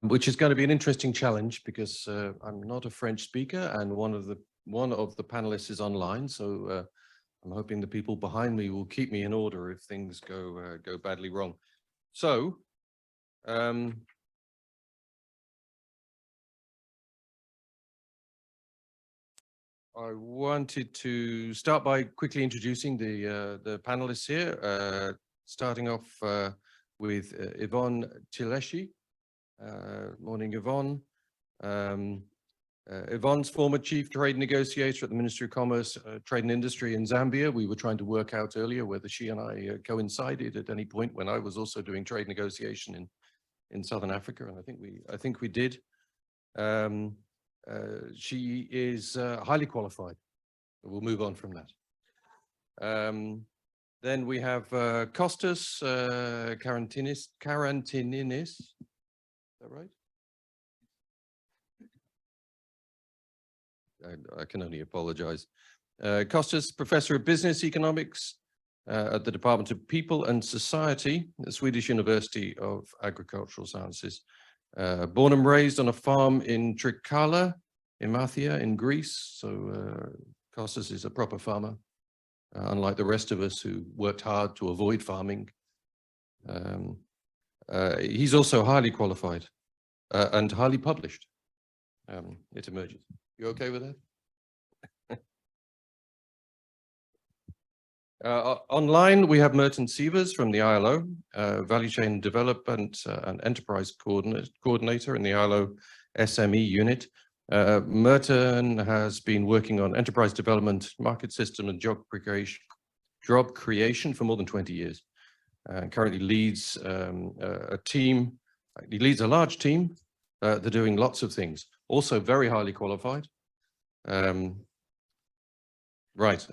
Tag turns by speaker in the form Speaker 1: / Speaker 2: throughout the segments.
Speaker 1: which is going to be an interesting challenge because I'm not a French speaker and one of the panelists is online. So I'm hoping the people behind me will keep me in order if things go badly wrong. So I wanted to start by quickly introducing the panelists here, starting off with Yvonne Tileshi. Morning, Yvonne. Yvonne's former chief trade negotiator at the Ministry of Commerce, Trade and Industry in Zambia. We were trying to work out earlier whether she and I coincided at any point when I was also doing trade negotiation in Southern Africa, and I think we did. She is highly qualified. We'll move on from that. Then we have Kostas Karantininis. Is that right? I can only apologize. Kostas, Professor of Business Economics at the Department of People and Society at the Swedish University of Agricultural Sciences. Born and raised on a farm in Trikala, in Mathia, in Greece. So Kostas is a proper farmer, unlike the rest of us who worked hard to avoid farming. He's also highly qualified and highly published. It emerges. You okay with that? Online, we have Merton Sievers from the ILO, Value Chain Development and Enterprise Coordinator in the ILO SME unit. Merton has been working on enterprise development, market system, and job creation for more than 20 years. Currently leads a team. He leads a large team. They're doing lots of things. Also very highly qualified. Right.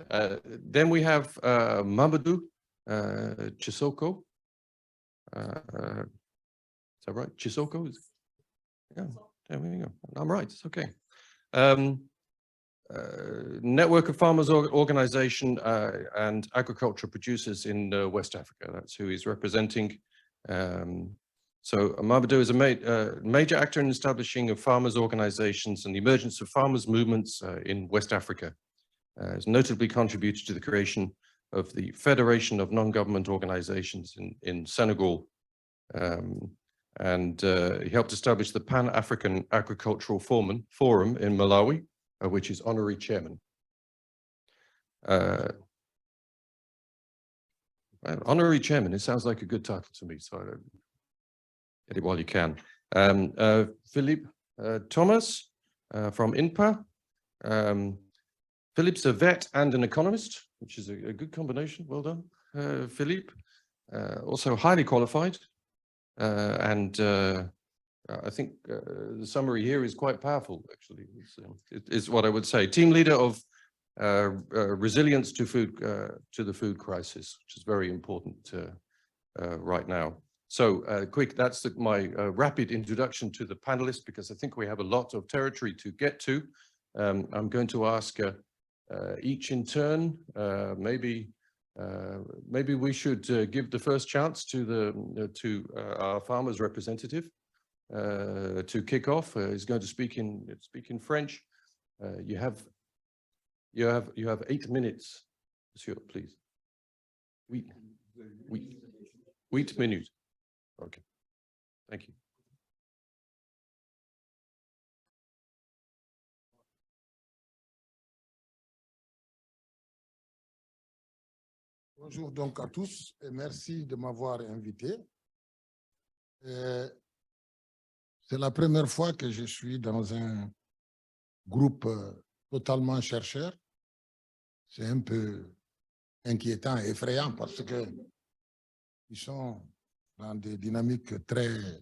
Speaker 1: Then we have Mamadou Chisoko. Is that right? Chisoko? Yeah, there we go. I'm right. It's okay. Network of Farmers Organization and Agricultural Producers in West Africa. That's who he's representing. So Mamadou is a major actor in establishing of farmers' organizations and the emergence of farmers' movements in West Africa. Has notably contributed to the creation of the Federation of Non-Government Organizations in Senegal. And he helped establish the Pan-African Agricultural Forum in Malawi, which is honorary chairman. Honorary chairman, it sounds like a good title to me, so get it while you can. Philippe Thomas from INPA. Philippe's a vet and an economist, which is a good combination. Well done, Philippe. Also highly qualified. And I think the summary here is quite powerful, actually, is what I would say. Team leader of resilience to the food crisis, which is very important right now. So that's my rapid introduction to the panelists, because I think we have a lot of territory to get to. I'm going to ask each in turn. Maybe we should give the first chance to our farmers representative to kick off. He's going to speak in French. You have 8 minutes, Monsieur, please. 8 minutes. Okay. Thank you.
Speaker 2: Bonjour donc à tous et merci de m'avoir invité. C'est la première fois que je suis dans un groupe totalement chercheur. C'est un peu inquiétant et effrayant parce que ils sont dans des dynamiques très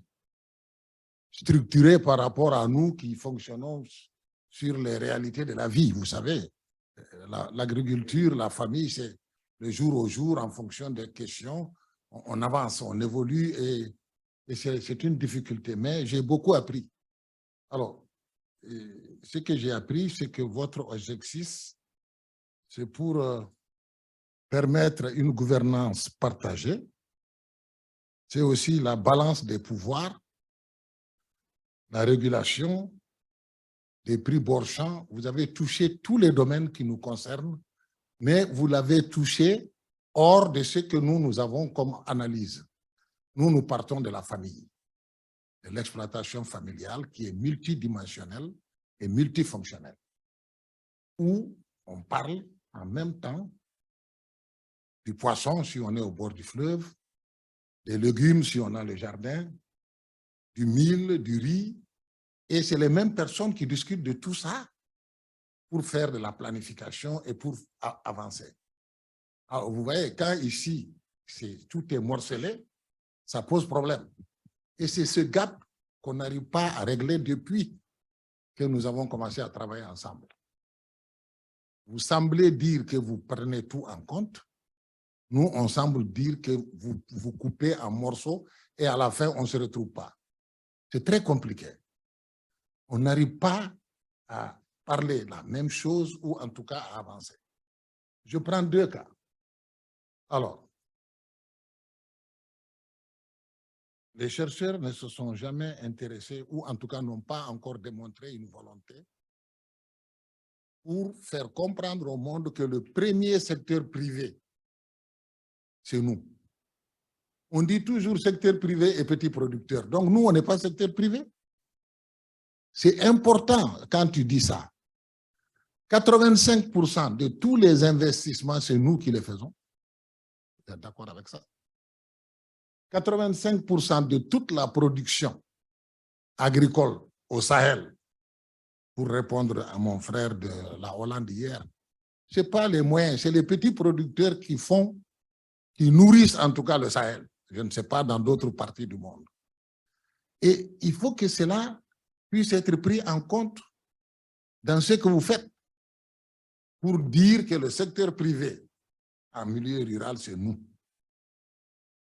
Speaker 2: structurées par rapport à nous qui fonctionnons sur les réalités de la vie. Vous savez, l'agriculture, la famille, c'est le jour au jour, en fonction des questions, on avance, on évolue et c'est une difficulté. Mais j'ai beaucoup appris. Alors, ce que j'ai appris, c'est que votre objectif, c'est pour permettre une gouvernance partagée. C'est aussi la balance des pouvoirs. la régulation des prix borchamps, vous avez touché tous les domaines qui nous concernent, mais vous l'avez touché hors de ce que nous avons comme analyse. Nous partons de la famille, de l'exploitation familiale qui est multidimensionnelle et multifonctionnelle, où on parle en même temps du poisson si on est au bord du fleuve, des légumes si on a le jardin, du mil, du riz, et c'est les mêmes personnes qui discutent de tout ça pour faire de la planification et pour avancer. Alors, vous voyez, quand ici, tout est morcelé, ça pose problème. Et c'est ce gap qu'on n'arrive pas à régler depuis que nous avons commencé à travailler ensemble. Vous semblez dire que vous prenez tout en compte. Nous, on semble dire que vous coupez en morceaux et à la fin, on ne se retrouve pas. C'est très compliqué. On n'arrive pas à parler la même chose ou en tout cas à avancer. Je prends 2 cas. Alors, les chercheurs ne se sont jamais intéressés ou en tout cas n'ont pas encore démontré une volonté pour faire comprendre au monde que le premier secteur privé, c'est nous. On dit toujours secteur privé et petit producteur. Donc nous, on n'est pas secteur privé. C'est important quand tu dis ça. 85% de tous les investissements, c'est nous qui les faisons. Vous êtes d'accord avec ça? 85% de toute la production agricole au Sahel, pour répondre à mon frère de la Hollande hier, ce n'est pas les moyens, c'est les petits producteurs qui nourrissent en tout cas le Sahel. Je ne sais pas dans d'autres parties du monde. Et il faut que cela puisse être pris en compte dans ce que vous faites pour dire que le secteur privé en milieu rural, c'est nous.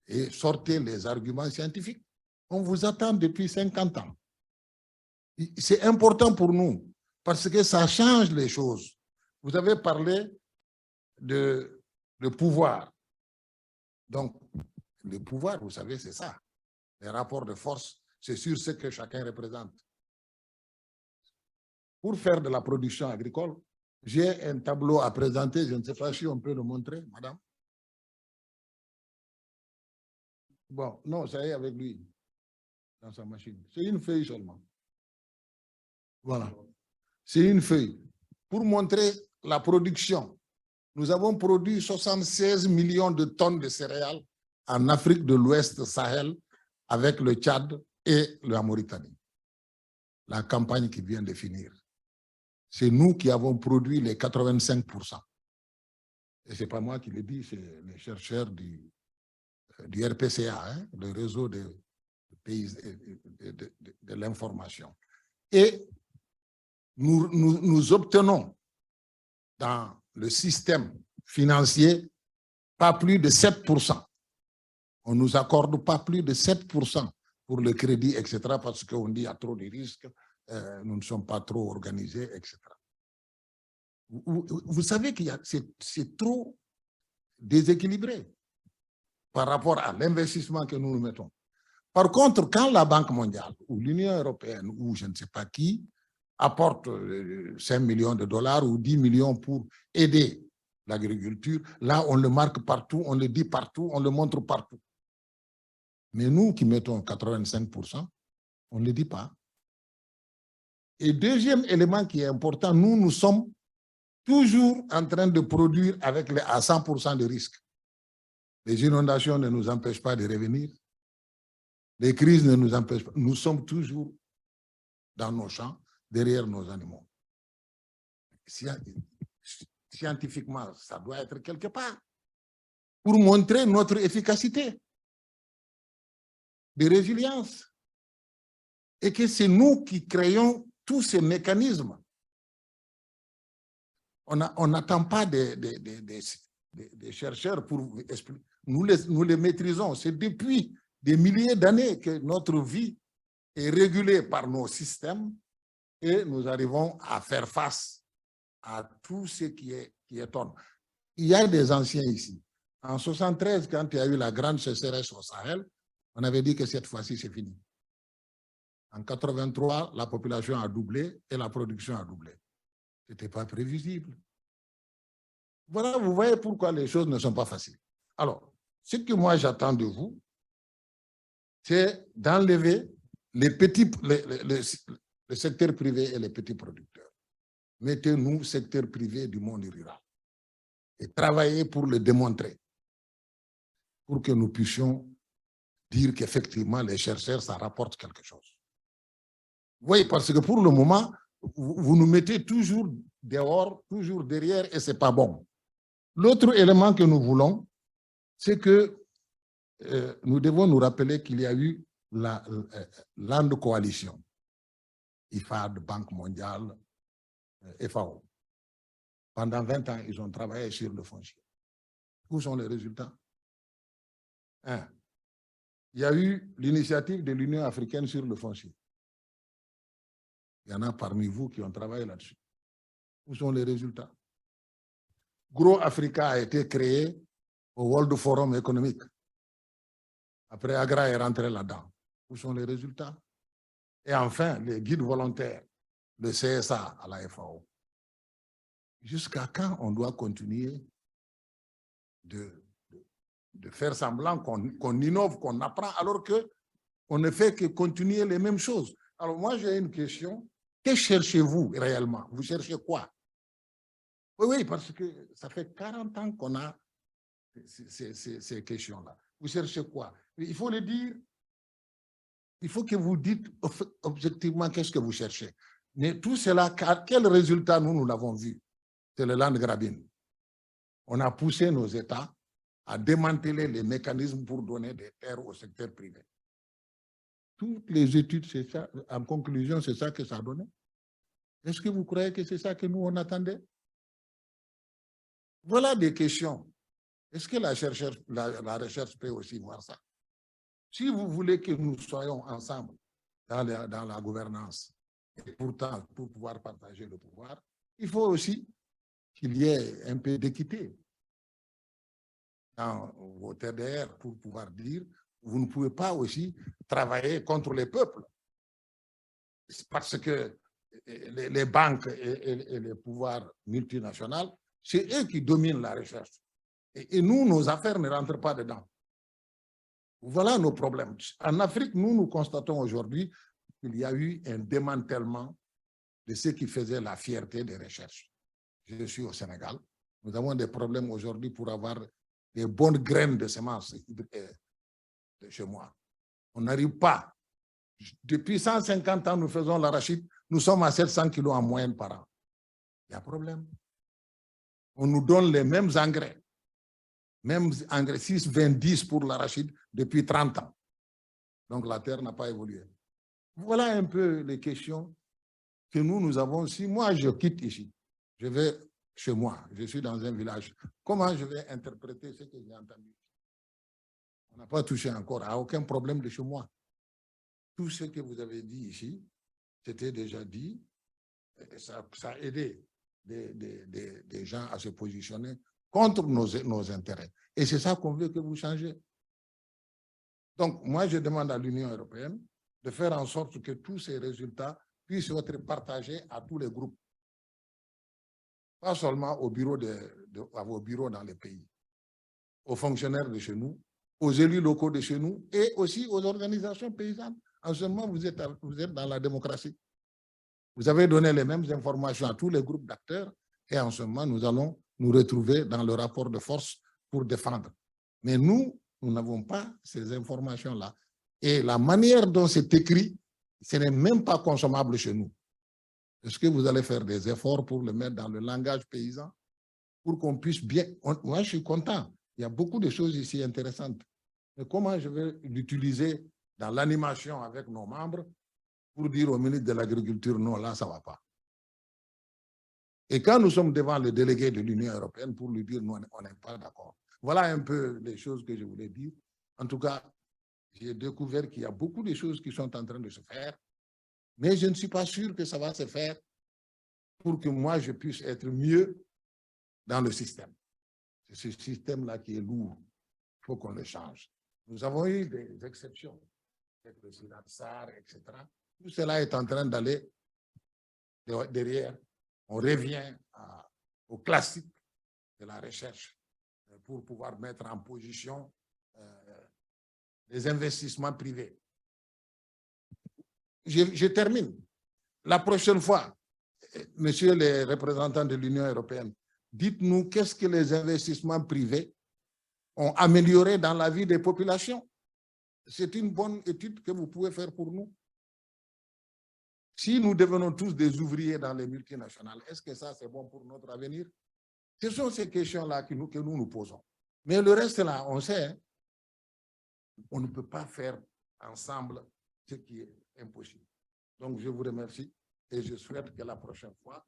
Speaker 2: Et sortez les arguments scientifiques. On vous attend depuis 50 ans. C'est important pour nous parce que ça change les choses. Vous avez parlé de pouvoir. Donc, le pouvoir, vous savez, c'est ça. Les rapports de force, c'est sur ce que chacun représente. Pour faire de la production agricole, j'ai un tableau à présenter. Je ne sais pas si on peut le montrer, madame. Bon, non, ça y est avec lui, dans sa machine. C'est une feuille seulement. Voilà. C'est une feuille. Pour montrer la production, nous avons produit 76 millions de tonnes de céréales en Afrique de l'Ouest Sahel avec le Tchad et la Mauritanie. La campagne qui vient de finir. C'est nous qui avons produit les 85%. Et ce n'est pas moi qui le dis, c'est les chercheurs du RPCA, hein, le réseau de l'information. Et nous obtenons dans le système financier pas plus de 7%. On ne nous accorde pas plus de 7% pour le crédit, etc., parce qu'on dit qu'il y a trop de risques, nous ne sommes pas trop organisés, etc. Vous savez que c'est trop déséquilibré par rapport à l'investissement que nous mettons. Par contre, quand la Banque mondiale ou l'Union européenne ou je ne sais pas qui apporte 5 millions de dollars ou 10 millions pour aider l'agriculture, là, on le marque partout, on le dit partout, on le montre partout. Mais nous qui mettons 85%, on ne le dit pas. Et deuxième élément qui est important, nous sommes toujours en train de produire avec à 100% de risque. Les inondations ne nous empêchent pas de revenir. Les crises ne nous empêchent pas. Nous sommes toujours dans nos champs, derrière nos animaux. Scientifiquement, ça doit être quelque part pour montrer notre efficacité de résilience. Et que c'est nous qui créons tous ces mécanismes. On n'attend pas des chercheurs pour expliquer. Nous les maîtrisons. C'est depuis des milliers d'années que notre vie est régulée par nos systèmes et nous arrivons à faire face à tout ce qui étonne. Il y a des anciens ici. En 1973, quand il y a eu la grande sécheresse au Sahel, on avait dit que cette fois-ci, c'est fini. En 83, la population a doublé et la production a doublé. Ce n'était pas prévisible. Voilà, vous voyez pourquoi les choses ne sont pas faciles. Alors, ce que moi j'attends de vous, c'est d'enlever le secteur privé et les petits producteurs. Mettez-nous secteur privé du monde rural et travaillez pour le démontrer, pour que nous puissions dire qu'effectivement les chercheurs, ça rapporte quelque chose. Oui, parce que pour le moment, vous nous mettez toujours dehors, toujours derrière et ce n'est pas bon. L'autre élément que nous voulons, c'est que nous devons nous rappeler qu'il y a eu la Land Coalition, IFAD, Banque mondiale, FAO. Pendant 20 ans, ils ont travaillé sur le foncier. Où sont les résultats? Il y a eu l'initiative de l'Union africaine sur le foncier. Il y en a parmi vous qui ont travaillé là-dessus. Où sont les résultats? Gros Africa a été créé au World Forum économique. Après, Agra est rentré là-dedans. Où sont les résultats? Et enfin, les guides volontaires, le CSA à la FAO. Jusqu'à quand on doit continuer de faire semblant qu'on innove, qu'on apprend, alors qu'on ne fait que continuer les mêmes choses? Alors moi, j'ai une question. Que cherchez-vous réellement? Vous cherchez quoi? Oui, parce que ça fait 40 ans qu'on a ces questions-là. Vous cherchez quoi? Il faut le dire. Il faut que vous dites objectivement qu'est-ce que vous cherchez. Mais tout cela, quel résultat nous l'avons vu? C'est le land grabbing. On a poussé nos États à démanteler les mécanismes pour donner des terres au secteur privé. Toutes les études, c'est ça. En conclusion, c'est ça que ça a donné. Est-ce que vous croyez que c'est ça que nous, on attendait? Voilà des questions. Est-ce que la recherche peut aussi voir ça? Si vous voulez que nous soyons ensemble dans la gouvernance, et pourtant, pour pouvoir partager le pouvoir, il faut aussi qu'il y ait un peu d'équité dans vos TDR pour pouvoir dire, vous ne pouvez pas aussi travailler contre les peuples. Parce que les banques et les pouvoirs multinationaux, c'est eux qui dominent la recherche. Et nous, nos affaires ne rentrent pas dedans. Voilà nos problèmes. En Afrique, nous constatons aujourd'hui qu'il y a eu un démantèlement de ce qui faisait la fierté des recherches. Je suis au Sénégal. Nous avons des problèmes aujourd'hui pour avoir des bonnes graines de semences de chez moi. On n'arrive pas. Depuis 150 ans, nous faisons l'arachide. Nous sommes à 700 kilos en moyenne par an. Il y a un problème. On nous donne les mêmes engrais. Même engrais 6, 20, 10 pour l'arachide depuis 30 ans. Donc la terre n'a pas évolué. Voilà un peu les questions que nous avons. Si moi je quitte ici, je vais chez moi, je suis dans un village, comment je vais interpréter ce que j'ai entendu? On n'a pas touché encore à aucun problème de chez moi. Tout ce que vous avez dit ici, c'était déjà dit, et ça a aidé des gens à se positionner contre nos intérêts. Et c'est ça qu'on veut que vous changez. Donc, moi, je demande à l'Union européenne de faire en sorte que tous ces résultats puissent être partagés à tous les groupes. Pas seulement au bureau à vos bureaux dans les pays, aux fonctionnaires de chez nous, aux élus locaux de chez nous et aussi aux organisations paysannes. En ce moment, vous êtes dans la démocratie. Vous avez donné les mêmes informations à tous les groupes d'acteurs et en ce moment, nous allons nous retrouver dans le rapport de force pour défendre. Mais nous n'avons pas ces informations-là. Et la manière dont c'est écrit, ce n'est même pas consommable chez nous. Est-ce que vous allez faire des efforts pour le mettre dans le langage paysan pour qu'on puisse bien... Moi, je suis content. Il y a beaucoup de choses ici intéressantes. Mais comment je vais l'utiliser dans l'animation avec nos membres pour dire au ministre de l'Agriculture, non, là, ça ne va pas. Et quand nous sommes devant le délégué de l'Union européenne pour lui dire, non, on n'est pas d'accord. Voilà un peu les choses que je voulais dire. En tout cas, j'ai découvert qu'il y a beaucoup de choses qui sont en train de se faire, mais je ne suis pas sûr que ça va se faire pour que moi, je puisse être mieux dans le système. C'est ce système-là qui est lourd. Il faut qu'on le change. Nous avons eu des exceptions, avec le Sinatsar, etc. Tout cela est en train d'aller derrière. On revient au classique de la recherche pour pouvoir mettre en position les investissements privés. Je termine. La prochaine fois, messieurs les représentants de l'Union européenne, dites-nous qu'est-ce que les investissements privés ont amélioré dans la vie des populations. C'est une bonne étude que vous pouvez faire pour nous. Si nous devenons tous des ouvriers dans les multinationales, est-ce que ça, c'est bon pour notre avenir? Ce sont ces questions-là que nous nous posons. Mais le reste, là, on sait, hein, on ne peut pas faire ensemble ce qui est impossible. Donc, je vous remercie et je souhaite que la prochaine fois,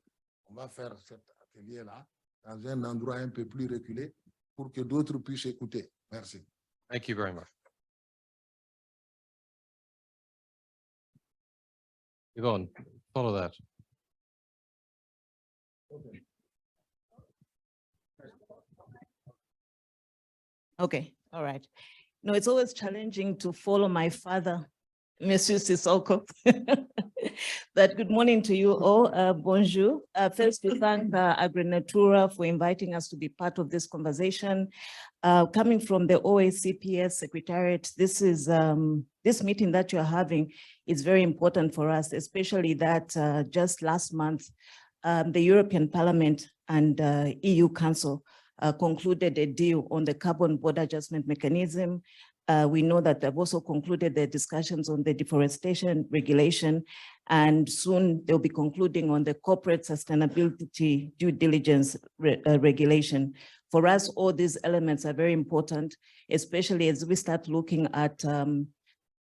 Speaker 2: on va faire cet atelier-là dans un endroit un peu plus reculé pour que d'autres puissent écouter. Merci.
Speaker 1: Thank you very much. Yvonne, follow that.
Speaker 3: Okay, all right. No, it's always challenging to follow my father, Monsieur Sissoko. But good morning to you all. Bonjour. First, we thank AgriNatura for inviting us to be part of this conversation. Coming from the OACPS Secretariat, this is this meeting that you're having is very important for us, especially that just last month, the European Parliament and EU Council concluded a deal on the carbon border adjustment mechanism. We know that they've also concluded the discussions on the deforestation regulation, and soon they'll be concluding on the corporate sustainability due diligence regulation. For us, all these elements are very important, especially as we start looking at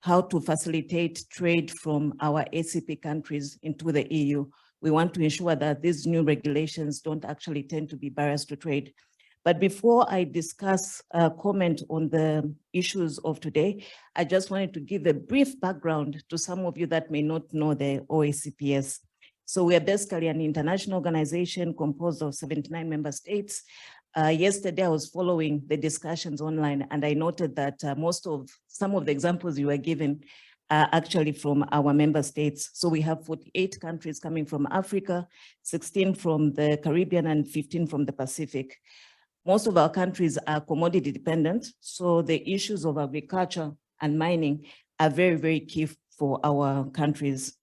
Speaker 3: how to facilitate trade from our ACP countries into the EU. We want to ensure that these new regulations don't actually tend to be barriers to trade. But before I discuss comment on the issues of today, I just wanted to give a brief background to some of you that may not know the OACPS. So we are basically an international organization composed of 79 member states. Yesterday, I was following the discussions online, and I noted that some of the examples you were given are actually from our member states. So we have 48 countries coming from Africa, 16 from the Caribbean, and 15 from the Pacific. Most of our countries are commodity dependent, so the issues of agriculture and mining are very, very key for our countries.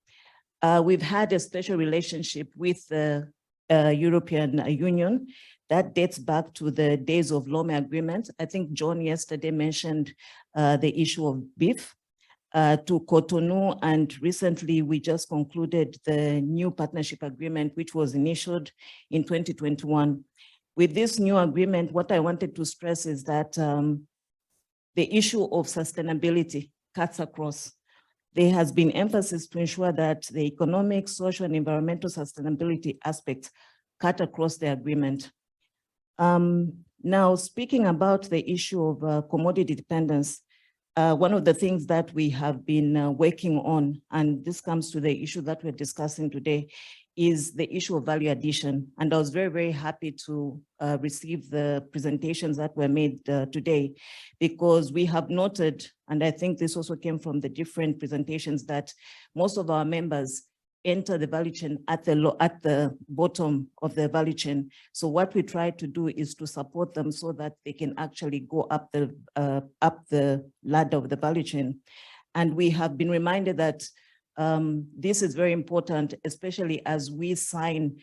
Speaker 3: We've had a special relationship with the European Union that dates back to the days of Lome Agreement. I think John yesterday mentioned the issue of beef to Cotonou, and recently we just concluded the new partnership agreement, which was initiated in 2021. With this new agreement, what I wanted to stress is that the issue of sustainability cuts across. There has been emphasis to ensure that the economic, social, and environmental sustainability aspects cut across the agreement. Now, speaking about the issue of commodity dependence, one of the things that we have been working on, and this comes to the issue that we're discussing today, is the issue of value addition. And I was very, very happy to receive the presentations that were made today, because we have noted, and I think this also came from the different presentations, that most of our members enter the value chain at the bottom of the value chain. So what we try to do is to support them so that they can actually go up the ladder of the value chain. And we have been reminded that this is very important, especially as we sign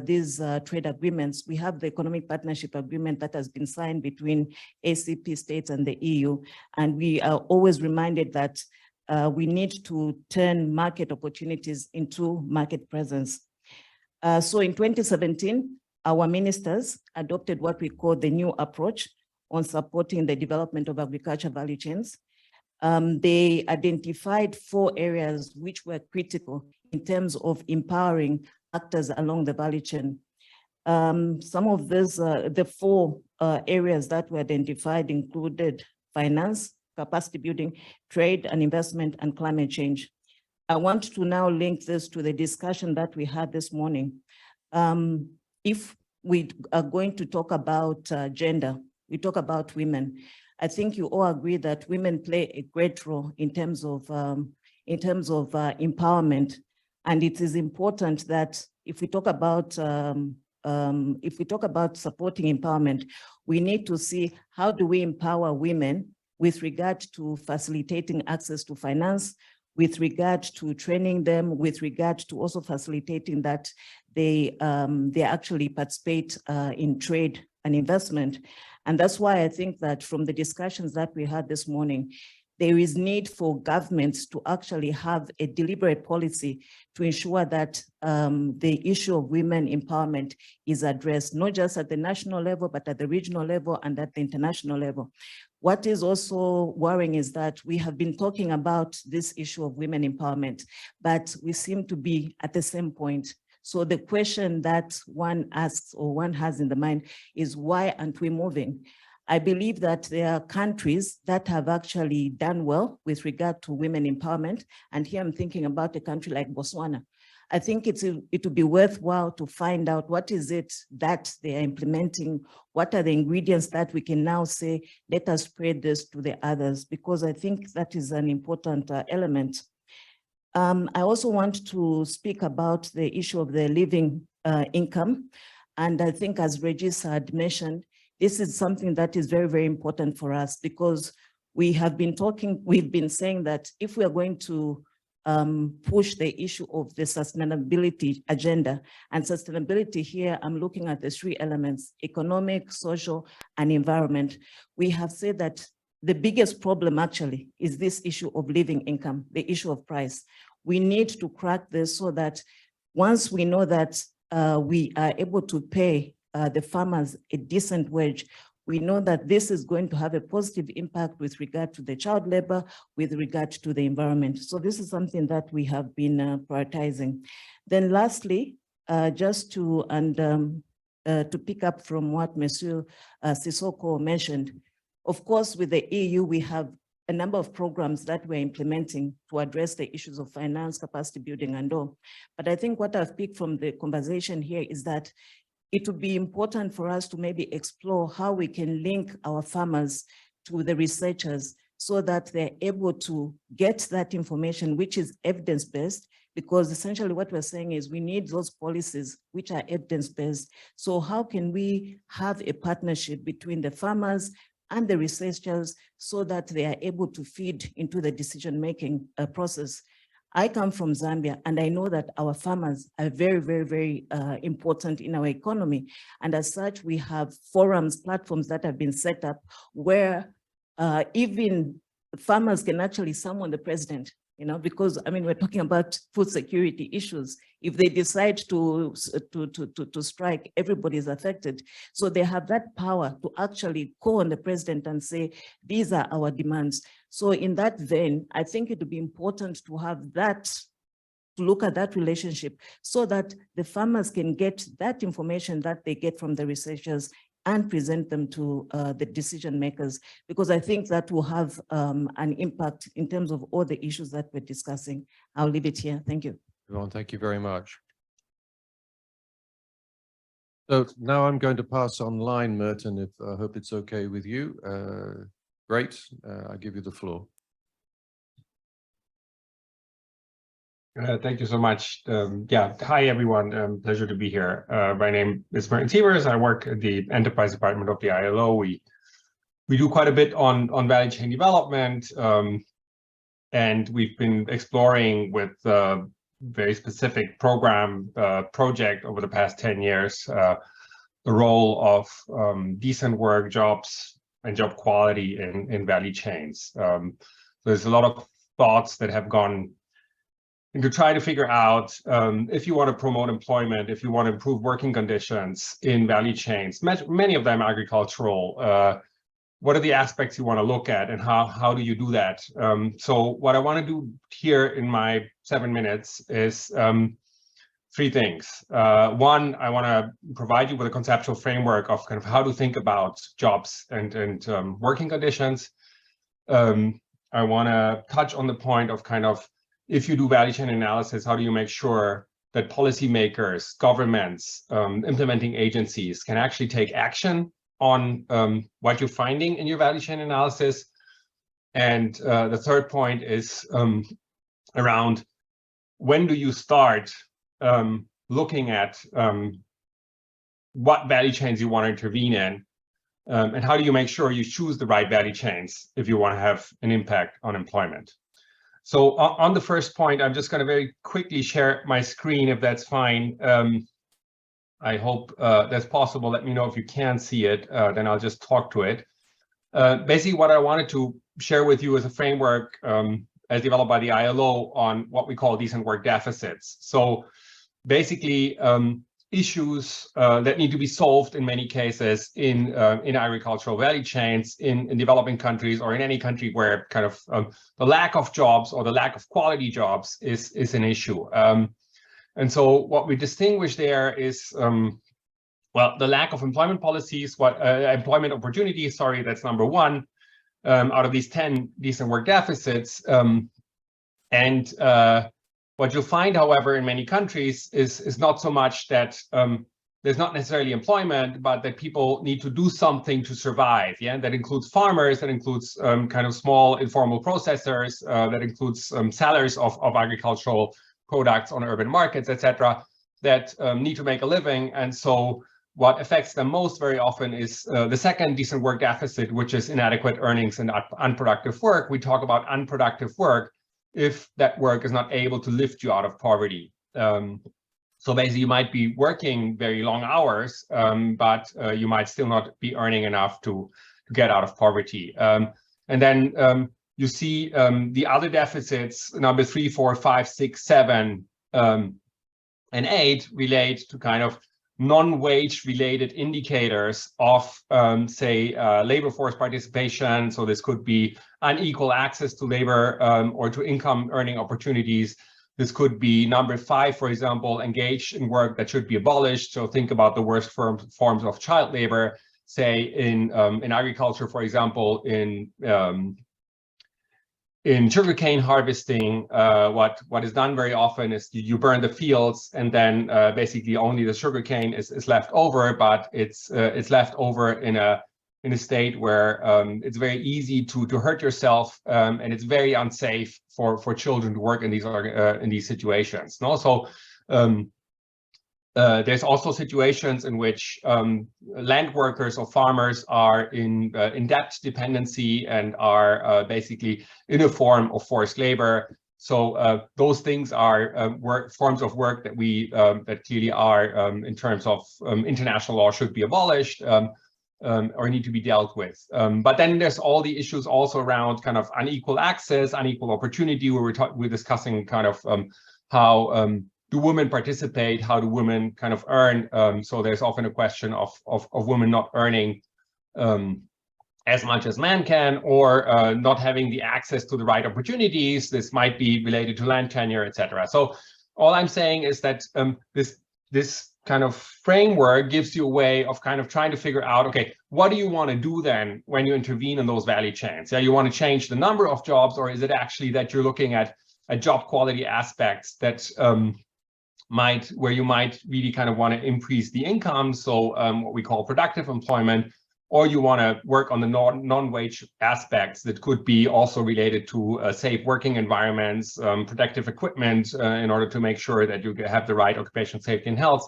Speaker 3: these trade agreements. We have the economic partnership agreement that has been signed between ACP states and the EU. And we are always reminded that we need to turn market opportunities into market presence. So in 2017, our ministers adopted what we call the new approach on supporting the development of agriculture value chains. They identified 4 areas which were critical in terms of empowering actors along the value chain. Some of these, the 4 areas that were identified included finance, capacity building, trade and investment, and climate change. I want to now link this to the discussion that we had this morning. If we are going to talk about gender, we talk about women. I think you all agree that women play a great role in terms of in terms of empowerment. And it is important that if we talk about supporting empowerment, we need to see how do we empower women with regard to facilitating access to finance, with regard to training them, with regard to also facilitating that they actually participate in trade and investment. And that's why I think that from the discussions that we had this morning, there is need for governments to actually have a deliberate policy to ensure that the issue of women empowerment is addressed, not just at the national level, but at the regional level and at the international level. What is also worrying is that we have been talking about this issue of women empowerment, but we seem to be at the same point. So the question that one asks or one has in the mind is, why aren't we moving? I believe that there are countries that have actually done well with regard to women empowerment. And here I'm thinking about a country like Botswana. I think it would be worthwhile to find out what is it that they are implementing, what are the ingredients that we can now say, let us spread this to the others, because I think that is an important element. I also want to speak about the issue of the living income. And I think, as Regis had mentioned, this is something that is very, very important for us, because we've been saying that if we are going to push the issue of the sustainability agenda, and sustainability here, I'm looking at the three elements: economic, social, and environment. We have said that the biggest problem actually is this issue of living income, the issue of price. We need to crack this so that once we know that we are able to pay the farmers a decent wage, we know that this is going to have a positive impact with regard to the child labor, with regard to the environment. So this is something that we have been prioritizing. Then lastly, just to pick up from what Monsieur Sissoko mentioned, of course, with the EU, we have a number of programs that we're implementing to address the issues of finance, capacity building, and all. But I think what I've picked from the conversation here is that it would be important for us to maybe explore how we can link our farmers to the researchers so that they're able to get that information, which is evidence-based, because essentially what we're saying is we need those policies which are evidence-based. So how can we have a partnership between the farmers and the researchers so that they are able to feed into the decision-making process? I come from Zambia, and I know that our farmers are very, very, very important in our economy. And as such, we have forums, platforms that have been set up where even farmers can actually summon the president, because I mean, we're talking about food security issues. If they decide to strike, everybody is affected. So they have that power to actually call on the president and say, these are our demands. So in that vein, I think it would be important to have that, to look at that relationship so that the farmers can get that information that they get from the researchers and present them to the decision makers, because I think that will have an impact in terms of all the issues that we're discussing. I'll leave it here. Thank you.
Speaker 1: Yvonne, thank you very much. So now I'm going to pass online, Merton, if I hope it's okay with you. Great, I give you the floor.
Speaker 4: Thank you so much. Hi everyone. Pleasure to be here. My name is Merton Sievers. I work at the Enterprise Department of the ILO. We do quite a bit on value chain development, and we've been exploring with very specific project over the past 10 years the role of decent work, jobs, and job quality in value chains. There's a lot of thoughts that have gone and to try to figure out if you want to promote employment, if you want to improve working conditions in value chains, many of them agricultural, what are the aspects you want to look at and how do you do that? So what I want to do here in my 7 minutes is three things. One, I want to provide you with a conceptual framework of kind of how to think about jobs and working conditions. I want to touch on the point of kind of, if you do value chain analysis, how do you make sure that policymakers, governments, implementing agencies can actually take action on what you're finding in your value chain analysis? And the third point is around when do you start looking at what value chains you want to intervene in, and how do you make sure you choose the right value chains if you want to have an impact on employment. So on the first point, I'm just going to very quickly share my screen, if that's fine. I hope that's possible. Let me know if you can see it, then I'll just talk to it. Basically, what I wanted to share with you is a framework as developed by the ILO on what we call decent work deficits. So basically, issues that need to be solved in many cases in agricultural value chains in developing countries, or in any country where kind of the lack of jobs or the lack of quality jobs is an issue. And so what we distinguish there is, well, the lack of employment policies, employment opportunities, sorry, that's number one, out of these 10 decent work deficits. What you'll find, however, in many countries is not so much that there's not necessarily employment, but that people need to do something to survive. Yeah, that includes farmers, that includes kind of small informal processors, that includes sellers of agricultural products on urban markets, etc., that need to make a living. And so what affects them most very often is the second decent work deficit, which is inadequate earnings and unproductive work. We talk about unproductive work if that work is not able to lift you out of poverty. So basically, you might be working very long hours, but you might still not be earning enough to get out of poverty. And then you see the other deficits, number 3, 4, 5, 6, 7, and 8, relate to kind of non-wage related indicators of, say, labor force participation. So this could be unequal access to labor or to income earning opportunities. This could be number 5, for example, engaged in work that should be abolished. So think about the worst forms of child labor, say in agriculture, for example, in sugarcane harvesting. What is done very often is you burn the fields, and then basically only the sugarcane is left over, but it's left over in a state where it's very easy to hurt yourself, and it's very unsafe for children to work in these situations. And also, there's also situations in which land workers or farmers are in debt dependency and are basically in a form of forced labor. So those things are forms of work that that clearly are, in terms of international law, should be abolished or need to be dealt with. But then there's all the issues also around kind of unequal access, unequal opportunity, where we're discussing kind of how do women participate? How do women kind of earn? So there's often a question of women not earning as much as men can, or not having the access to the right opportunities. This might be related to land tenure, etc. So all I'm saying is that this kind of framework gives you a way of kind of trying to figure out, okay, what do you want to do then when you intervene in those value chains? Yeah, you want to change the number of jobs, or is it actually that you're looking at job quality aspects that where you might really kind of want to increase the income, so what we call productive employment, or you want to work on the non-wage aspects that could be also related to safe working environments, protective equipment, in order to make sure that you have the right occupational safety and health,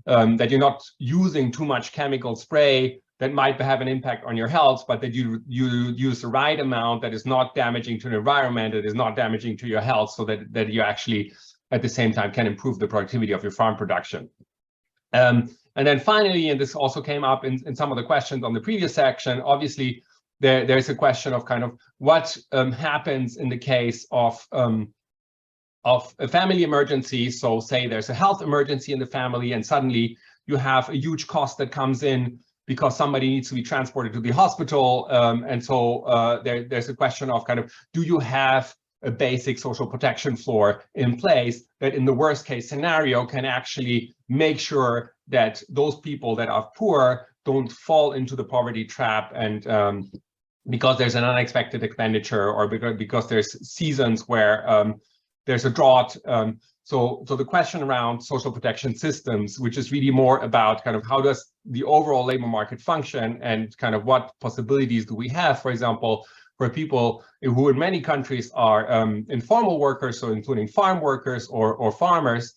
Speaker 4: that you're not using too much chemical spray that might have an impact on your health, but that you use the right amount that is not damaging to the environment, that is not damaging to your health, so that you actually at the same time can improve the productivity of your farm production. And then finally, and this also came up in some of the questions on the previous section, obviously there's a question of kind of what happens in the case of a family emergency. So say there's a health emergency in the family, and suddenly you have a huge cost that comes in because somebody needs to be transported to the hospital. And so there's a question of kind of, do you have a basic social protection floor in place that in the worst case scenario can actually make sure that those people that are poor don't fall into the poverty trap, and because there's an unexpected expenditure, or because there's seasons where there's a drought. So the question around social protection systems, which is really more about kind of how does the overall labor market function, and kind of what possibilities do we have, for example, for people who in many countries are informal workers, so including farm workers or farmers,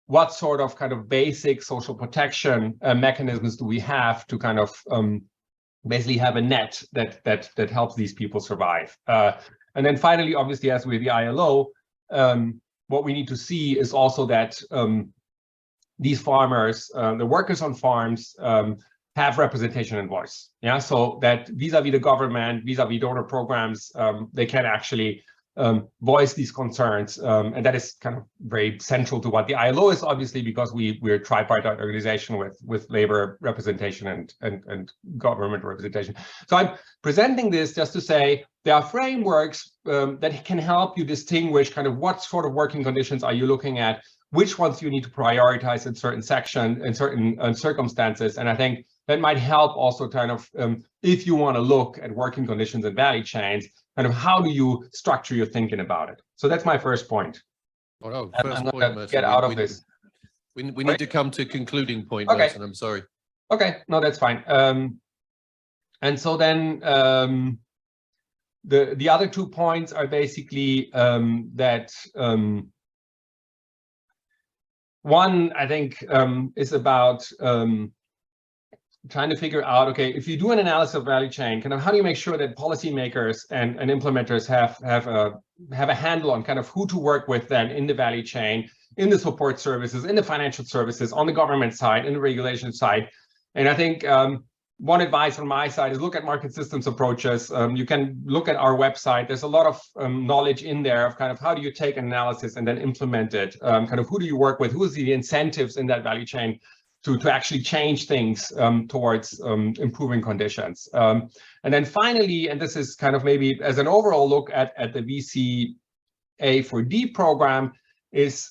Speaker 4: what sort of kind of basic social protection mechanisms do we have to kind of basically have a net that helps these people survive? And then finally, obviously, as with the ILO, what we need to see is also that these farmers, the workers on farms, have representation and voice. Yeah, so that vis-a-vis the government, vis-a-vis donor programs, they can actually voice these concerns, and that is kind of very central to what the ILO is, obviously, because we're a tripartite organization with labor representation and government representation. So I'm presenting this just to say there are frameworks that can help you distinguish kind of what sort of working conditions are you looking at, which ones you need to prioritize in certain sections, in certain circumstances, and I think that might help also kind of, if you want to look at working conditions and value chains, kind of how do you structure your thinking about it? So that's my first point.
Speaker 1: Oh, no,
Speaker 4: I'm
Speaker 1: first point,
Speaker 4: gonna
Speaker 1: Merton.
Speaker 4: get out of this.
Speaker 1: We need to come to concluding point,
Speaker 4: Okay.
Speaker 1: Merton, I'm sorry.
Speaker 4: Okay, no, that's fine. And so then the other 2 points are basically that one, I think, is about trying to figure out, okay, if you do an analysis of value chain, kind of how do you make sure that policymakers and implementers have a handle on kind of who to work with then in the value chain, in the support services, in the financial services, on the government side, in the regulation side. And I think one advice on my side is look at market systems approaches. You can look at our website. There's a lot of knowledge in there of kind of how do you take an analysis and then implement it? Kind of who do you work with? Who is the incentives in that value chain to actually change things towards improving conditions? And then finally, and this is kind of maybe as an overall look at the VCA4D program, is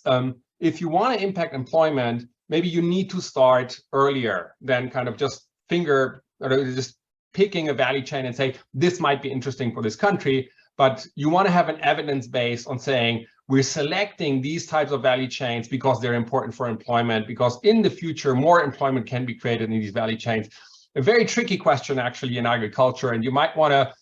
Speaker 4: if you want to impact employment, maybe you need to start earlier than kind of just picking a value chain and say, this might be interesting for this country, but you want to have an evidence base on saying, we're selecting these types of value chains because they're important for employment, because in the future, more employment can be created in these value chains. A very tricky question, actually, in agriculture, and you might want to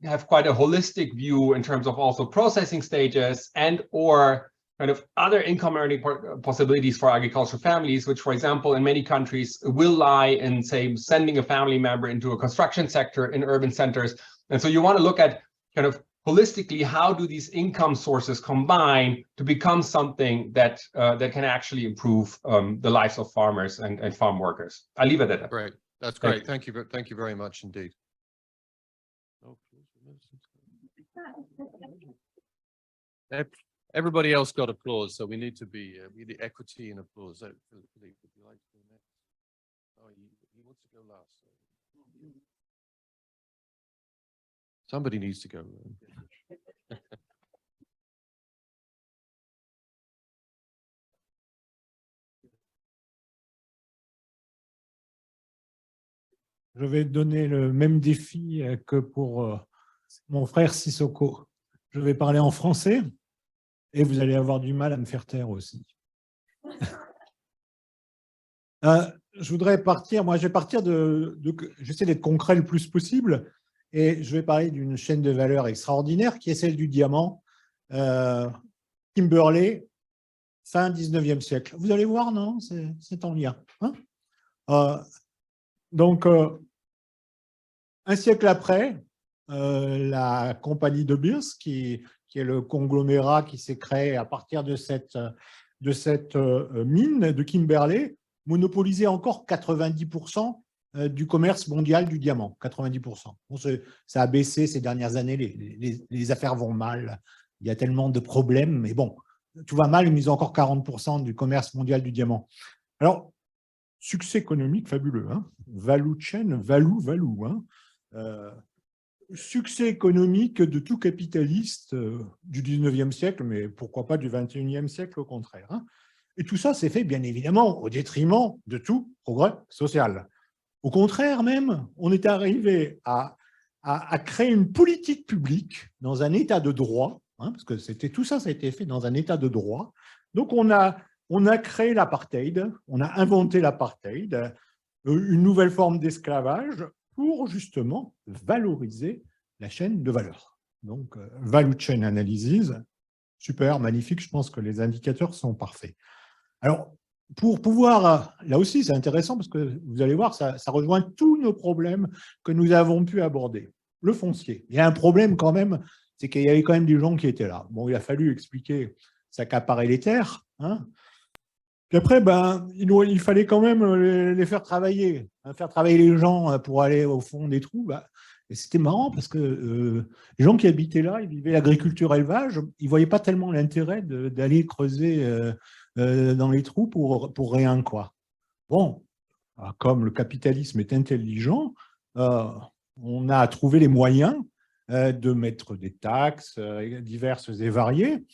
Speaker 4: have quite a holistic view in terms of also processing stages and or kind of other income earning possibilities for agricultural families, which, for example, in many countries will lie in, say, sending a family member into a construction sector in urban centers. And so you want to look at kind of holistically, how do these income sources combine to become something that that can actually improve the lives of farmers and farm workers? I'll leave it at that.
Speaker 1: Great, that's great. Thank you very much indeed. Everybody else got applause, so we need to be we need equity and applause. So, Philippe, would you like to go next? Oh, he wants to go last. Somebody needs to go.
Speaker 5: Je vais donner le même défi que pour mon frère Sissoko. Je vais parler en français et vous allez avoir du mal à me faire taire aussi. Je voudrais partir, moi je vais partir j'essaie d'être concret le plus possible et je vais parler d'une chaîne de valeur extraordinaire qui est celle du diamant, Kimberley, fin 19e siècle. Vous allez voir, non? C'est en lien. Hein? Donc, un siècle après, la compagnie de Beers, qui est le conglomérat qui s'est créé à partir de cette mine de Kimberley, monopolisait encore 90% du commerce mondial du diamant. 90%. Bon, ça a baissé ces dernières années, les affaires vont mal, il y a tellement de problèmes, mais bon, tout va mal, mais ils ont encore 40% du commerce mondial du diamant. Alors, succès économique fabuleux, hein? Value chain, value, hein? Succès économique de tout capitaliste du 19e siècle, mais pourquoi pas du 21e siècle au contraire, hein? Et tout ça s'est fait bien évidemment au détriment de tout progrès social. Au contraire même, on est arrivé à créer une politique publique dans un état de droit, hein, parce que tout ça, ça a été fait dans un état de droit. Donc on a créé l'apartheid, on a inventé l'apartheid, une nouvelle forme d'esclavage pour justement valoriser la chaîne de valeur. Donc, Value Chain Analysis, super, magnifique, je pense que les indicateurs sont parfaits. Alors, pour pouvoir, là aussi c'est intéressant parce que vous allez voir, ça rejoint tous nos problèmes que nous avons pu aborder. Le foncier, il y a un problème quand même, c'est qu'il y avait quand même des gens qui étaient là. Bon, il a fallu expliquer s'accaparer les terres, hein. Puis après, ben, il fallait quand même les faire travailler les gens pour aller au fond des trous. Ben, et c'était marrant parce que les gens qui habitaient là, ils vivaient l'agriculture-élevage, ils ne voyaient pas tellement l'intérêt d'aller creuser dans les trous pour rien, quoi. Bon, comme le capitalisme est intelligent, on a trouvé les moyens de mettre des taxes diverses et variées.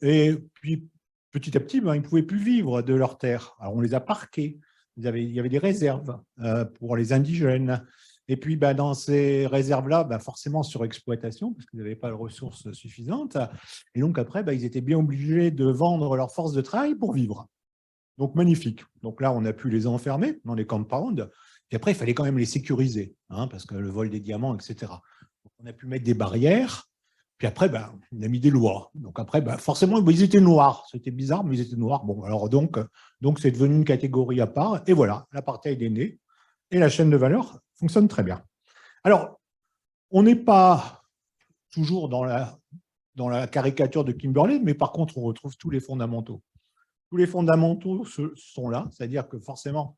Speaker 5: Et puis, petit à petit, ben, ils ne pouvaient plus vivre de leurs terres. Alors, on les a parqués. Il y avait des réserves pour les indigènes. Et puis, ben, dans ces réserves-là, ben, forcément surexploitation, parce qu'ils n'avaient pas de ressources suffisantes. Et donc, après, ben, ils étaient bien obligés de vendre leur force de travail pour vivre. Donc, magnifique. Donc là, on a pu les enfermer dans les compounds. Puis après, il fallait quand même les sécuriser, hein, parce que le vol des diamants, etc. Donc, on a pu mettre des barrières. Puis après, ben, on a mis des lois. Donc après, ben, forcément, ils étaient noirs. C'était bizarre, mais ils étaient noirs. Bon, alors donc c'est devenu une catégorie à part. Et voilà, l'apartheid est né. Et la chaîne de valeur fonctionne très bien. Alors, on n'est pas toujours dans la caricature de Kimberley, mais par contre, on retrouve tous les fondamentaux. Tous les fondamentaux sont là, c'est-à-dire que forcément,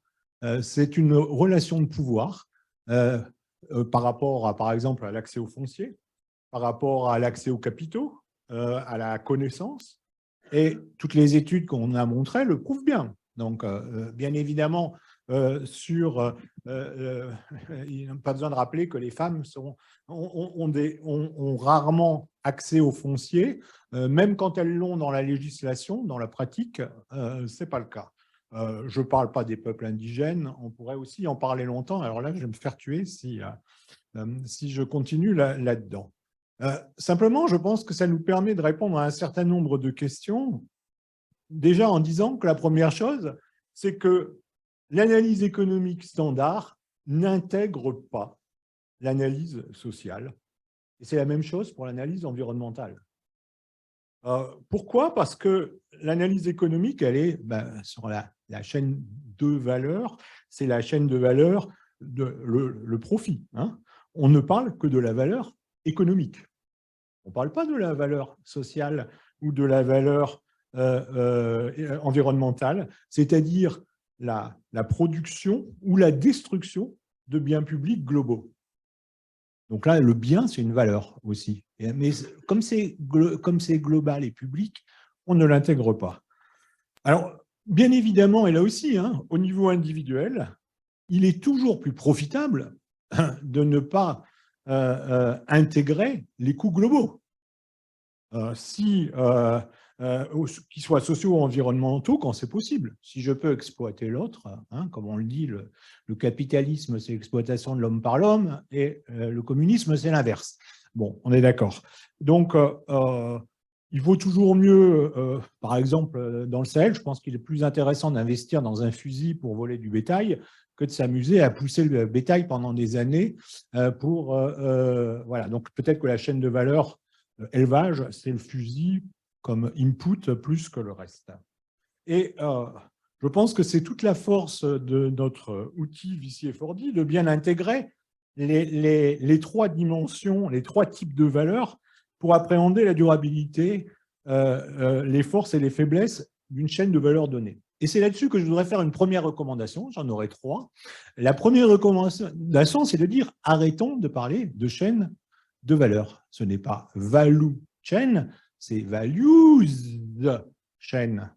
Speaker 5: c'est une relation de pouvoir par rapport à, par exemple, à l'accès au foncier, par rapport à l'accès aux capitaux, à la connaissance. Et toutes les études qu'on a montrées le prouvent bien. Donc, bien évidemment, il n'y a pas besoin de rappeler que les femmes ont rarement accès au foncier, même quand elles l'ont dans la législation, dans la pratique, ce n'est pas le cas. Je ne parle pas des peuples indigènes, on pourrait aussi en parler longtemps. Alors là, je vais me faire tuer si je continue là-dedans. Simplement, je pense que ça nous permet de répondre à un certain nombre de questions, déjà en disant que la première chose, c'est que l'analyse économique standard n'intègre pas l'analyse sociale. Et c'est la même chose pour l'analyse environnementale. Pourquoi? Parce que l'analyse économique, elle est sur la chaîne de valeur, c'est la chaîne de valeur, le profit, hein. On ne parle que de la valeur économique. On ne parle pas de la valeur sociale ou de la valeur environnementale, c'est-à-dire la production ou la destruction de biens publics globaux. Donc là, le bien, c'est une valeur aussi. Mais comme c'est global et public, on ne l'intègre pas. Alors, bien évidemment, et là aussi, hein, au niveau individuel, il est toujours plus profitable de ne pas intégrer les coûts globaux. Qu'ils soient sociaux ou environnementaux, quand c'est possible. Si je peux exploiter l'autre, hein, comme on le dit, le capitalisme, c'est l'exploitation de l'homme par l'homme, et le communisme, c'est l'inverse. Bon, on est d'accord. Donc, il vaut toujours mieux, par exemple, dans le Sahel, je pense qu'il est plus intéressant d'investir dans un fusil pour voler du bétail que de s'amuser à pousser le bétail pendant des années voilà. Donc, peut-être que la chaîne de valeur élevage, c'est le fusil comme input plus que le reste. Et je pense que c'est toute la force de notre outil VCA4D de bien intégrer les trois dimensions, les trois types de valeurs pour appréhender la durabilité, les forces et les faiblesses d'une chaîne de valeurs donnée. Et c'est là-dessus que je voudrais faire une première recommandation, j'en aurai trois. La première recommandation, c'est de dire arrêtons de parler de chaîne de valeurs. Ce n'est pas value chain, c'est values chain.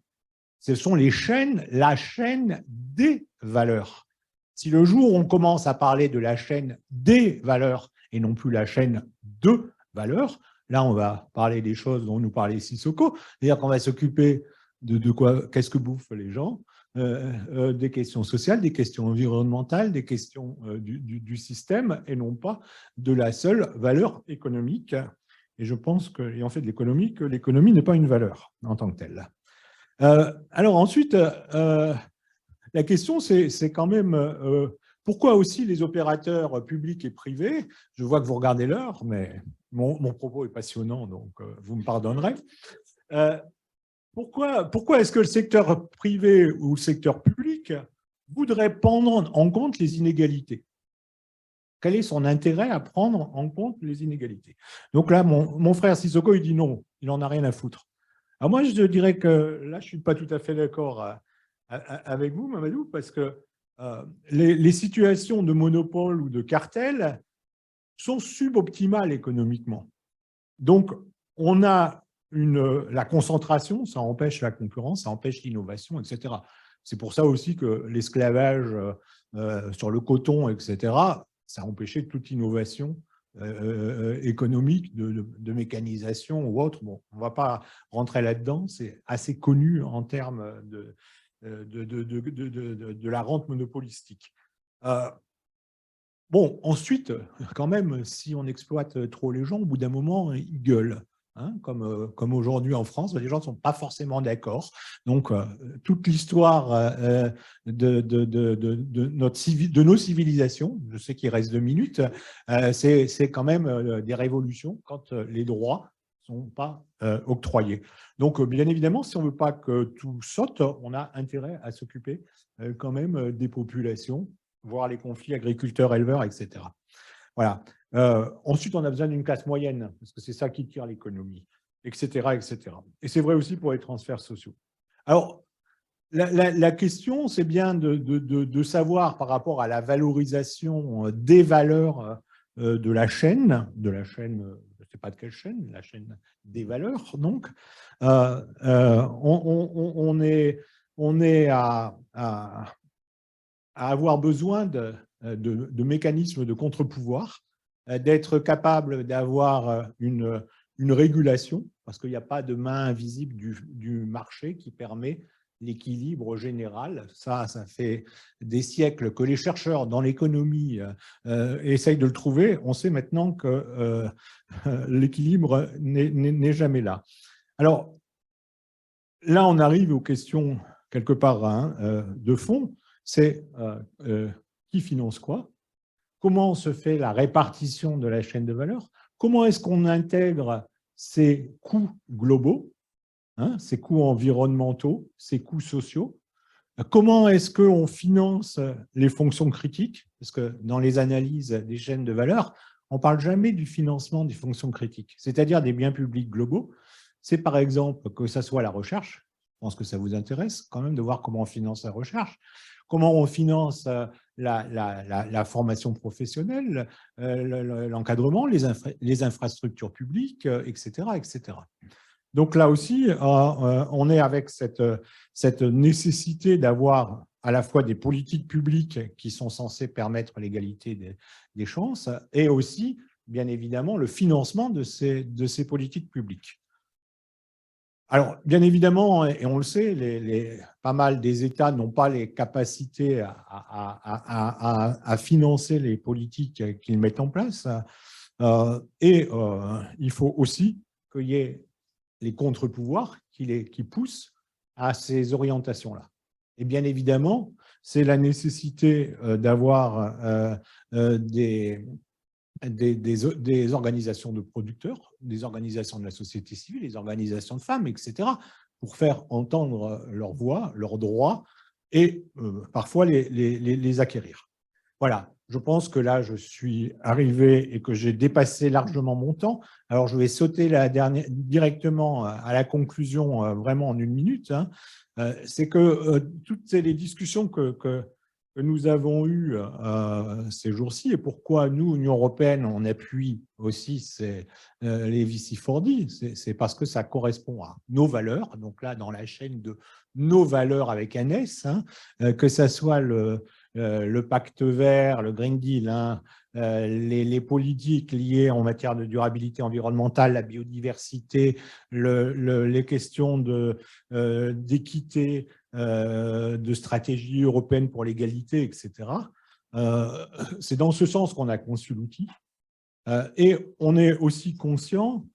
Speaker 5: Ce sont les chaînes, la chaîne des valeurs. Si le jour où on commence à parler de la chaîne des valeurs et non plus la chaîne de valeurs, là on va parler des choses dont nous parlait Sissoko, c'est-à-dire qu'on va s'occuper de quoi, qu'est-ce que bouffent les gens, des questions sociales, des questions environnementales, des questions du système et non pas de la seule valeur économique. Et je pense que, et en fait l'économie, que l'économie n'est pas une valeur en tant que telle. Alors ensuite, la question c'est quand même Pourquoi aussi les opérateurs publics et privés? Je vois que vous regardez l'heure, mais mon propos est passionnant, donc vous me pardonnerez. Pourquoi est-ce que le secteur privé ou le secteur public voudrait prendre en compte les inégalités? Quel est son intérêt à prendre en compte les inégalités? Donc là, mon frère Sissoko, il dit non, il n'en a rien à foutre. Alors moi, je dirais que là, je ne suis pas tout à fait d'accord avec vous, Mamadou, parce que les situations de monopole ou de cartel sont suboptimales économiquement. Donc, on a la concentration, ça empêche la concurrence, ça empêche l'innovation, etc. C'est pour ça aussi que l'esclavage sur le coton, etc., ça a empêché toute innovation économique, de mécanisation ou autre. Bon, on ne va pas rentrer là-dedans, c'est assez connu en termes de la rente monopolistique. Bon, ensuite, quand même, si on exploite trop les gens, au bout d'un moment, ils gueulent. Hein, comme aujourd'hui en France, les gens ne sont pas forcément d'accord. Donc, toute l'histoire de nos civilisations, je sais qu'il reste 2 minutes, c'est quand même des révolutions quand les droits ne sont pas octroyés. Donc, bien évidemment, si on ne veut pas que tout saute, on a intérêt à s'occuper quand même des populations, voir les conflits agriculteurs-éleveurs, etc. Voilà. Ensuite, on a besoin d'une classe moyenne, parce que c'est ça qui tire l'économie, etc., etc. Et c'est vrai aussi pour les transferts sociaux. Alors, la question, c'est bien de savoir par rapport à la valorisation des valeurs de la chaîne, je ne sais pas de quelle chaîne, la chaîne des valeurs, donc, on est à avoir besoin de mécanismes de contre-pouvoir, d'être capable d'avoir une régulation, parce qu'il n'y a pas de main invisible du marché qui permet l'équilibre général. Ça fait des siècles que les chercheurs dans l'économie essayent de le trouver. On sait maintenant que l'équilibre n'est jamais là. Alors, là, on arrive aux questions, quelque part, de fond. C'est qui finance quoi? Comment se fait la répartition de la chaîne de valeur? Comment est-ce qu'on intègre ces coûts globaux, ces coûts environnementaux, ces coûts sociaux? Comment est-ce qu'on finance les fonctions critiques? Parce que dans les analyses des chaînes de valeur, on ne parle jamais du financement des fonctions critiques, c'est-à-dire des biens publics globaux. C'est par exemple que ce soit la recherche, je pense que ça vous intéresse quand même de voir comment on finance la recherche, comment on finance la formation professionnelle, l'encadrement, les infrastructures publiques, etc., etc. Donc là aussi, on est avec cette nécessité d'avoir à la fois des politiques publiques qui sont censées permettre l'égalité des chances et aussi, bien évidemment, le financement de ces politiques publiques. Alors, bien évidemment, et on le sait, pas mal des États n'ont pas les capacités à financer les politiques qu'ils mettent en place. Il faut aussi qu'il y ait les contre-pouvoirs qui poussent à ces orientations-là. Et bien évidemment, c'est la nécessité d'avoir des organisations de producteurs, des organisations de la société civile, des organisations de femmes, etc., pour faire entendre leur voix, leurs droits, et parfois les acquérir. Voilà, je pense que là, je suis arrivé et que j'ai dépassé largement mon temps. Alors, je vais sauter directement à la conclusion, vraiment en 1 minute. C'est que toutes les discussions que nous avons eues ces jours-ci, et pourquoi nous, Union européenne, on appuie aussi les VCA4D, c'est parce que ça correspond à nos valeurs, donc là, dans la chaîne de nos valeurs avec un S, que ça soit le pacte vert, le Green Deal, les politiques liées en matière de durabilité environnementale, la biodiversité, les questions d'équité, de stratégie européenne pour l'égalité, etc. C'est dans ce sens qu'on a conçu l'outil. Et on est aussi conscient,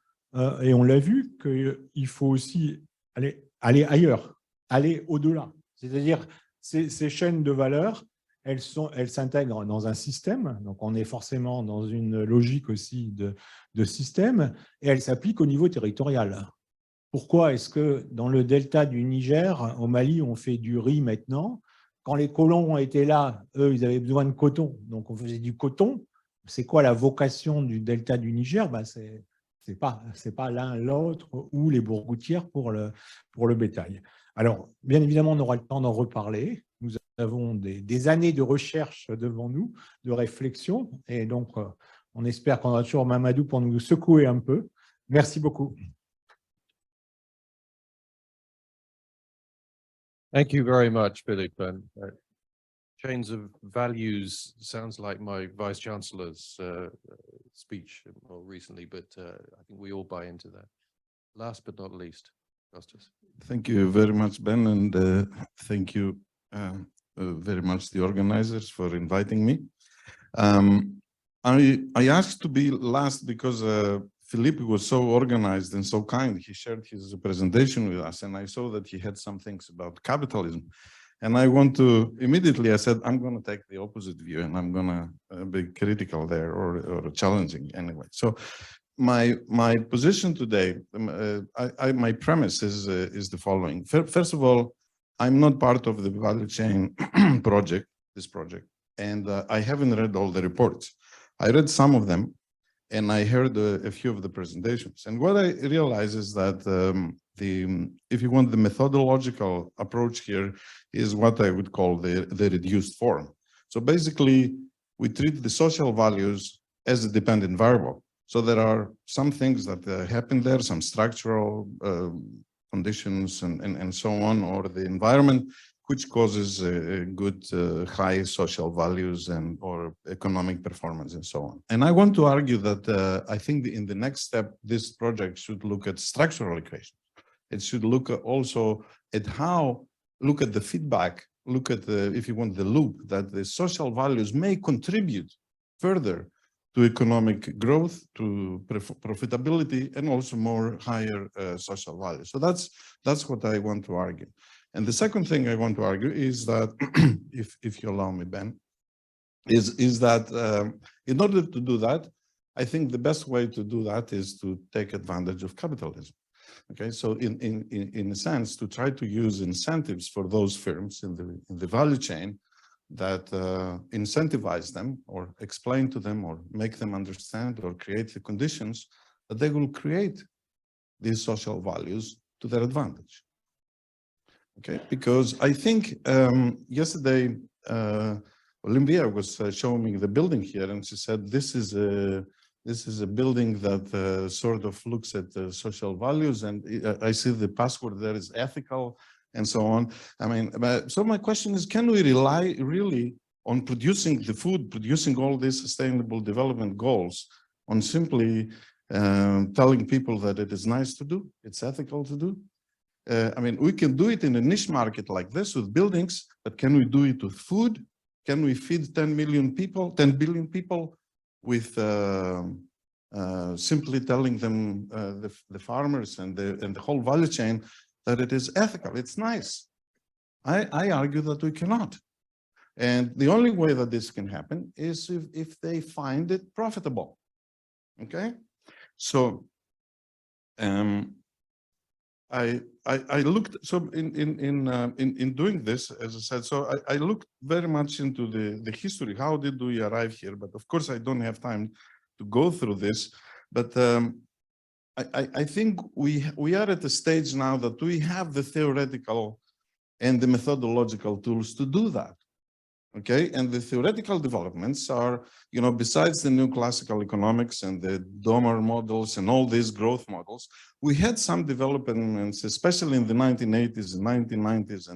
Speaker 5: et on l'a vu, qu'il faut aussi aller ailleurs, aller au-delà. C'est-à-dire ces chaînes de valeur, elles s'intègrent dans un système, donc on est forcément dans une logique aussi de système, et elles s'appliquent au niveau territorial. Pourquoi est-ce que dans le delta du Niger, au Mali, on fait du riz maintenant? Quand les colons étaient là, eux, ils avaient besoin de coton, donc on faisait du coton. C'est quoi la vocation du delta du Niger? Ben, c'est pas l'un l'autre ou les bourgoutières pour le bétail. Alors, bien évidemment, on aura le temps d'en reparler. Nous avons des années de recherche devant nous, de réflexion, et donc on espère qu'on aura toujours Mamadou pour nous secouer un peu. Merci beaucoup.
Speaker 1: Thank you very much, Philip. And chains of values sounds like my vice chancellor's speech more recently, but I think we all buy into that. Last but not least, Costas.
Speaker 6: Thank you very much, Ben, and thank you very much the organizers for inviting me. I asked to be last because Philippe was so organized and so kind. He shared his presentation with us, and I saw that he had some things about capitalism. And I want to immediately, I said, I'm going to take the opposite view, and I'm going to be critical there or challenging anyway. So my position today, my premise is the following. First of all, I'm not part of the value chain project, and I haven't read all the reports. I read some of them, and I heard a few of the presentations. And what I realize is that if you want, the methodological approach here is what I would call the reduced form. So basically, we treat the social values as a dependent variable. So there are some things that happen there, some structural conditions and so on, or the environment, which causes good high social values and or economic performance and so on. And I want to argue that I think in the next step, this project should look at structural equations. It should look also at look at the feedback, look at the, if you want, the loop that the social values may contribute further to economic growth, to profitability, and also more higher social values. So that's what I want to argue. And the second thing I want to argue is that, if you allow me, Ben, is that in order to do that, I think the best way to do that is to take advantage of capitalism. Okay, so in a sense, to try to use incentives for those firms in the value chain that incentivize them or explain to them or make them understand or create the conditions that they will create these social values to their advantage. Okay, because I think yesterday Olympia was showing me the building here, and she said this is a building that sort of looks at social values, and I see the password there is ethical and so on. I mean, so my question is, can we rely really on producing the food, producing all these sustainable development goals on simply telling people that it is nice to do, it's ethical to do? I mean, we can do it in a niche market like this with buildings, but can we do it with food? Can we feed 10 billion people with simply telling them, the farmers and the whole value chain, that it is ethical, it's nice? I argue that we cannot. And the only way that this can happen is if they find it profitable. Okay? So I looked, so in doing this, as I said, so I looked very much into the history. How did we arrive here? But of course, I don't have time to go through this. But I think we are at a stage now that we have the theoretical and the methodological tools to do that. Okay, and the theoretical developments are, you know, besides the new classical economics and the Domer models and all these growth models, we had some developments, especially in the 1980s and 1990s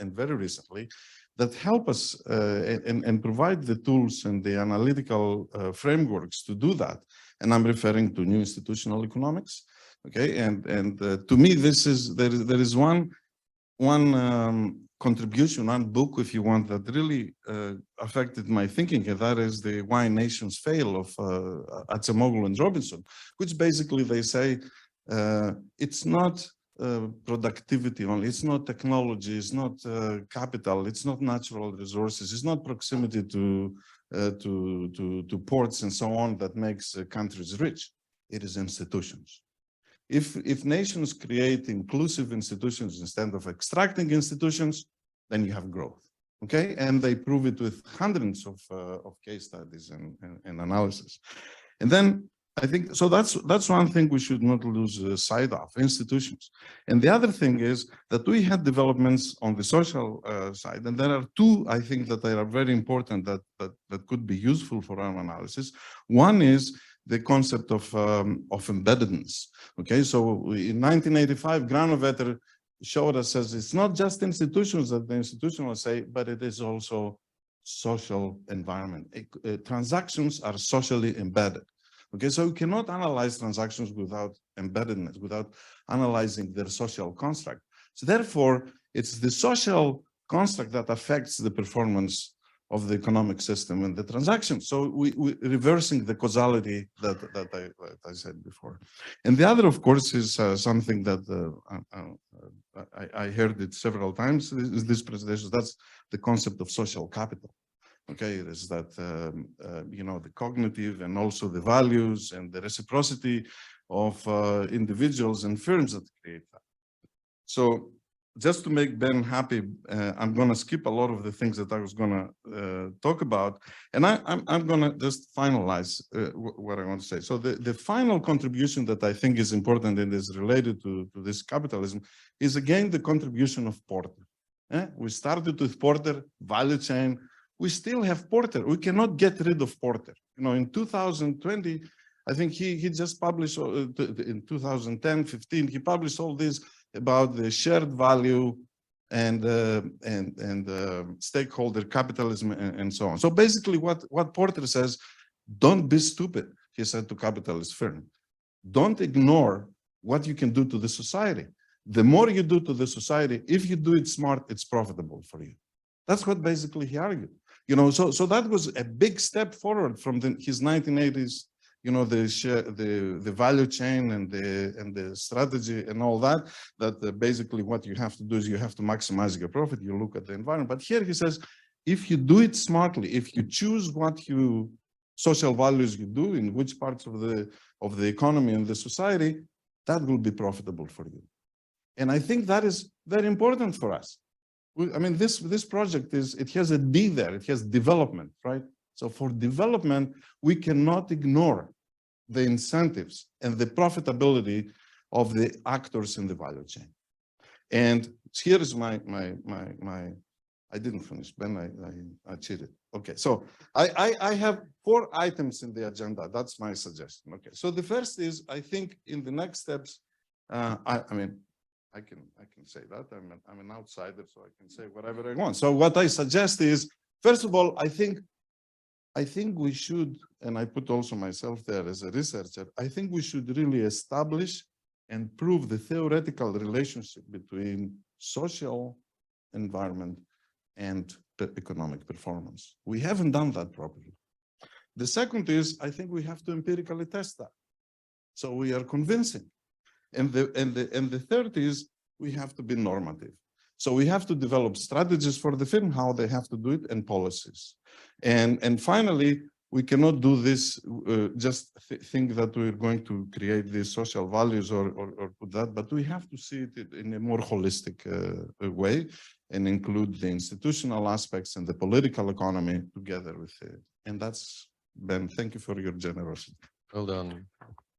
Speaker 6: and very recently, that help us and provide the tools and the analytical frameworks to do that. And I'm referring to new institutional economics. Okay, and to me, this is there is one contribution, one book, if you want, that really affected my thinking, and that is the Why Nations Fail of Acemoglu and Robinson, which basically they say it's not productivity only, it's not technology, it's not capital, it's not natural resources, it's not proximity to ports and so on that makes countries rich. It is institutions. If nations create inclusive institutions instead of extracting institutions, then you have growth. Okay, and they prove it with hundreds of case studies and analysis. And then I think, so that's one thing we should not lose sight of, institutions. And the other thing is that we had developments on the social side, and there are two, I think, that are very important that could be useful for our analysis. One is the concept of embeddedness. Okay, so in 1985, Granovetter showed us as it's not just institutions that the institution will say, but it is also social environment. Transactions are socially embedded. Okay, so you cannot analyze transactions without embeddedness, without analyzing their social construct. So therefore, it's the social construct that affects the performance of the economic system and the transactions. So we reversing the causality that I said before. And the other, of course, is something that I heard it several times is this presentation. That's the concept of social capital. Okay, it is that, you know, the cognitive and also the values and the reciprocity of individuals and firms that create that. So just to make Ben happy, I'm going to skip a lot of the things that I was going to talk about. And I'm going to just finalize what I want to say. So the final contribution that I think is important and is related to this capitalism is, again, the contribution of Porter. We started with Porter, value chain. We still have Porter. We cannot get rid of Porter. You know, in 2020, I think he just published, in 2010, 15, he published all this about the shared value and stakeholder capitalism and so on. So basically what Porter says, don't be stupid, he said to capitalist firm. Don't ignore what you can do to the society. The more you do to the society, if you do it smart, it's profitable for you. That's what basically he argued. You know, so that was a big step forward from his 1980s, you know, the value chain and the strategy and all that, basically what you have to do is you have to maximize your profit. You look at the environment. But here he says, if you do it smartly, if you choose what social values you do in which parts of the economy and the society, that will be profitable for you. And I think that is very important for us. I mean, this project it has a D there, it has development, right? So for development, we cannot ignore the incentives and the profitability of the actors in the value chain. And here is my I didn't finish, Ben, I cheated. Okay, so I have 4 items in the agenda. That's my suggestion. Okay, so the first is, I think in the next steps, I mean, I can say that I'm an outsider, so I can say whatever I want. So what I suggest is, first of all, I think we should, and I put also myself there as a researcher, I think we should really establish and prove the theoretical relationship between social environment and economic performance. We haven't done that properly. The second is, I think we have to empirically test that. So we are convincing. And the third is, we have to be normative. So we have to develop strategies for the firm, how they have to do it, and policies. And finally, we cannot do this just think that we're going to create these social values or put that, but we have to see it in a more holistic way and include the institutional aspects and the political economy together with it. And that's, Ben, thank you for your generosity.
Speaker 1: Well done.